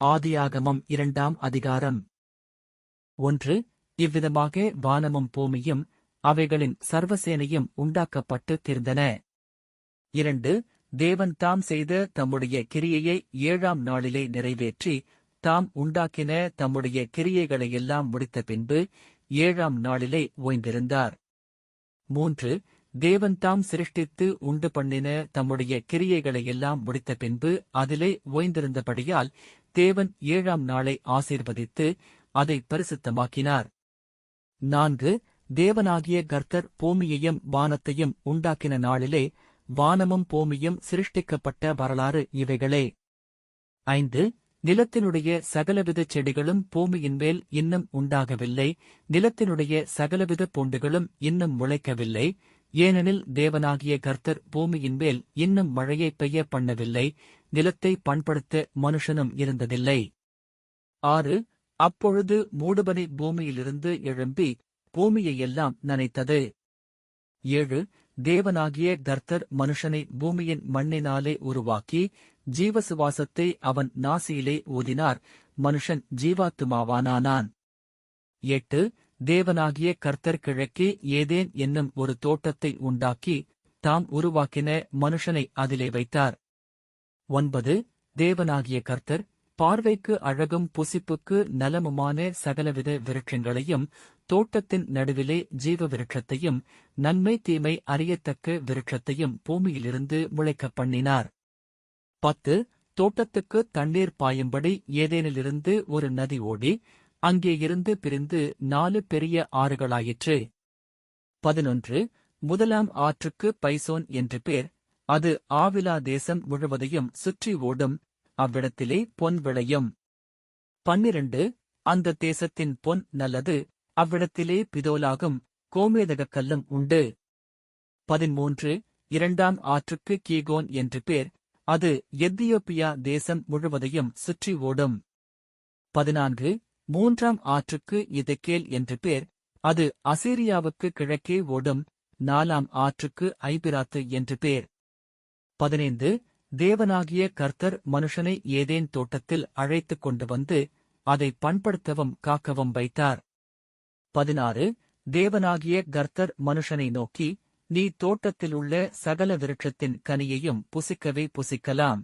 ஆதியாகமம் 2ஆம் அதிகாரம். 1. இவ்விதமாக வானமும் பூமியும் அவைகளின் சர்வசேனையும் உண்டாக்கப்பட்டு தீர்ந்தன. 2. தேவன் தாம் செய்த தம்முடைய கிரியையை 7ஆம் நாளிலே நிறைவேற்றி தாம் உண்டாக்கின தம்முடைய கிரியைகளையெல்லாம் முடித்த பின்பு 7ஆம் நாளிலே ஓய்ந்திருந்தார். 3. தேவன் தாம் சிருஷ்டித்து உண்டு பண்ணின தம்முடைய கிரியைகளையெல்லாம் முடித்த பின்பு அதிலே ஓய்ந்திருந்தபடியால் தேவன் 7ஆம் நாளை ஆசீர்வதித்து அதை பரிசுத்தமாக்கினார். 4. தேவனாகிய கர்த்தர் பூமியையும் வானத்தையும் உண்டாக்கின நாளிலே வானமும் பூமியும் சிருஷ்டிக்கப்பட்ட வரலாறு இவைகளே. 5. நிலத்தினுடைய சகலவித செடிகளும் பூமியின்மேல் இன்னும் உண்டாகவில்லை, நிலத்தினுடைய சகலவித பூண்டுகளும் இன்னும் முளைக்கவில்லை, ஏனெனில் தேவனாகிய கர்த்தர் பூமியின்மேல் இன்னும் மழையை பெய்ய பண்ணவில்லை, நிலத்தை பண்படுத்த மனுஷனும் இருந்ததில்லை. 6. அப்பொழுது மூடுபனி பூமியிலிருந்து எழும்பி பூமியையெல்லாம் நனைத்தது. 7. தேவனாகிய கர்த்தர் மனுஷனை பூமியின் மண்ணினாலே உருவாக்கி ஜீவசுவாசத்தை அவன் நாசியிலே ஊதினார், மனுஷன் ஜீவாத்துமாவானானான். 8. தேவனாகிய கர்த்தர் கிழக்கே ஏதேன் என்னும் ஒரு தோட்டத்தை உண்டாக்கி தாம் உருவாக்கின மனுஷனை அதிலே வைத்தார். 9. தேவனாகிய கர்த்தர் பார்வைக்கு அழகும் புசிப்புக்கு நலமுமான சகலவித விருட்சங்களையும் தோட்டத்தின் நடுவிலே ஜீவ விருட்சத்தையும் நன்மை தீமை அறியத்தக்க விருட்சத்தையும் பூமியிலிருந்து முளைக்கப் பண்ணினார். 10. தோட்டத்துக்கு தண்ணீர் பாயும்படி ஏதேனிலிருந்து ஒரு நதி ஓடி அங்கே இருந்து பிரிந்து 4 பெரிய ஆறுகளாயிற்று. 11. முதலாம் ஆற்றுக்கு பைசோன் என்று பேர், அது ஆவிலா தேசம் முழுவதையும் சுற்றி ஓடும், அவ்விடத்திலே பொன் விளையும். 12. அந்த தேசத்தின் பொன் நல்லது, அவ்விடத்திலே பிதோலாகும் கோமேதகக் கல்லும் உண்டு. 13. இரண்டாம் ஆற்றுக்கு கீகோன் என்று பேர், அது எத்தியோப்பியா தேசம் முழுவதையும் சுற்றி ஓடும். 14. மூன்றாம் ஆற்றுக்கு இதெக்கேல் என்று பேர், அது அசீரியாவுக்கு கிழக்கே ஓடும், 4ஆம் ஆற்றுக்கு ஐபிராத்து என்று பேர். 15. தேவனாகிய கர்த்தர் மனுஷனை ஏதேன் தோட்டத்தில் அழைத்துக் கொண்டு வந்து அதை பண்படுத்தவும் காக்கவும் வைத்தார். 16. தேவனாகிய கர்த்தர் மனுஷனை நோக்கி, நீ தோட்டத்திலுள்ள சகல விருட்சத்தின் கனியையும் புசிக்கவே புசிக்கலாம்.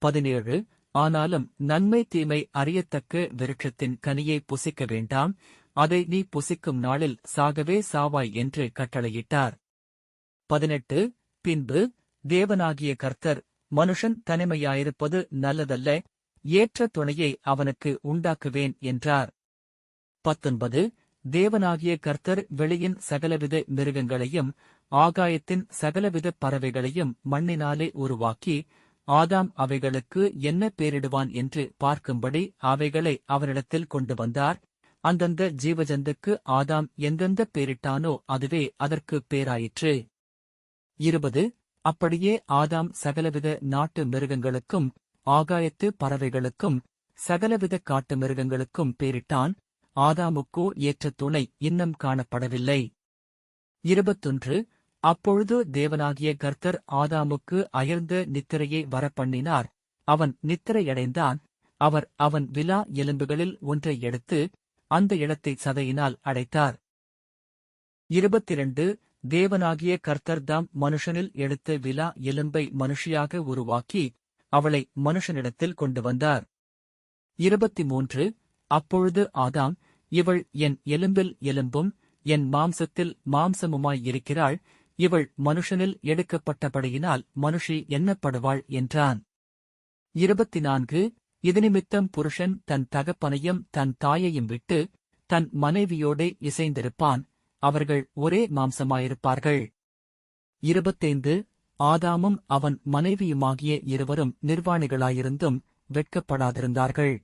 17. ஆனாலும் நன்மை தீமை அறியத்தக்க விருட்சத்தின் கனியை புசிக்க வேண்டாம், அதை நீ புசிக்கும் நாளில் சாகவே சாவாய் என்று கட்டளையிட்டார். 18. பின்பு தேவனாகிய கர்த்தர், மனுஷன் தனிமையாயிருப்பது நல்லதல்ல, ஏற்ற துணையை அவனுக்கு உண்டாக்குவேன் என்றார். 19. தேவனாகிய கர்த்தர் வெளியின் சகலவித மிருகங்களையும் ஆகாயத்தின் சகலவித பறவைகளையும் மண்ணினாலே உருவாக்கி ஆதாம் அவைகளுக்கு என்ன பேரிடுவான் என்று பார்க்கும்படி அவைகளை அவரிடத்தில் கொண்டு வந்தார். அந்தந்த ஜீவஜந்துக்கு ஆதாம் எந்தெந்த பேரிட்டானோ அதுவே அதற்கு பேராயிற்று. 20. அப்படியே ஆதாம் சகலவித நாட்டு மிருகங்களுக்கும் ஆகாயத்து பறவைகளுக்கும் சகலவித காட்டு மிருகங்களுக்கும் பேரிட்டான், ஆதாமுக்கோ ஏற்ற துணை இன்னும் காணப்படவில்லை. 21. அப்பொழுது தேவனாகிய கர்த்தர் ஆதாமுக்கு அயர்ந்த நித்திரையை வரப்பண்ணினார், அவன் நித்திரையடைந்தான். அவர் அவன் விலா எலும்புகளில் ஒன்றை எடுத்து அந்த இடத்தை சதையினால் அடைத்தார். 22. தேவனாகிய கர்த்தர் தாம் மனுஷனில் எடுத்த விலா எலும்பை மனுஷியாக உருவாக்கி அவளை மனுஷனிடத்தில் கொண்டு வந்தார். 23. அப்பொழுது ஆதாம், இவள் என் எலும்பில் எலும்பும் என் மாம்சத்தில் மாம்சமுமாயிருக்கிறாள், இவள் மனுஷனில் எடுக்கப்பட்டபடியினால் மனுஷி எண்ணப்படுவாள் என்றான். 24. இதுநிமித்தம் புருஷன் தன் தகப்பனையும் தன் தாயையும் விட்டு தன் மனைவியோடே இசைந்திருப்பான், அவர்கள் ஒரே மாம்சமாயிருப்பார்கள். 25. ஆதாமும் அவன் மனைவியுமாகிய இருவரும் நிர்வாணிகளாயிருந்தும் வெட்கப்படாதிருந்தார்கள்.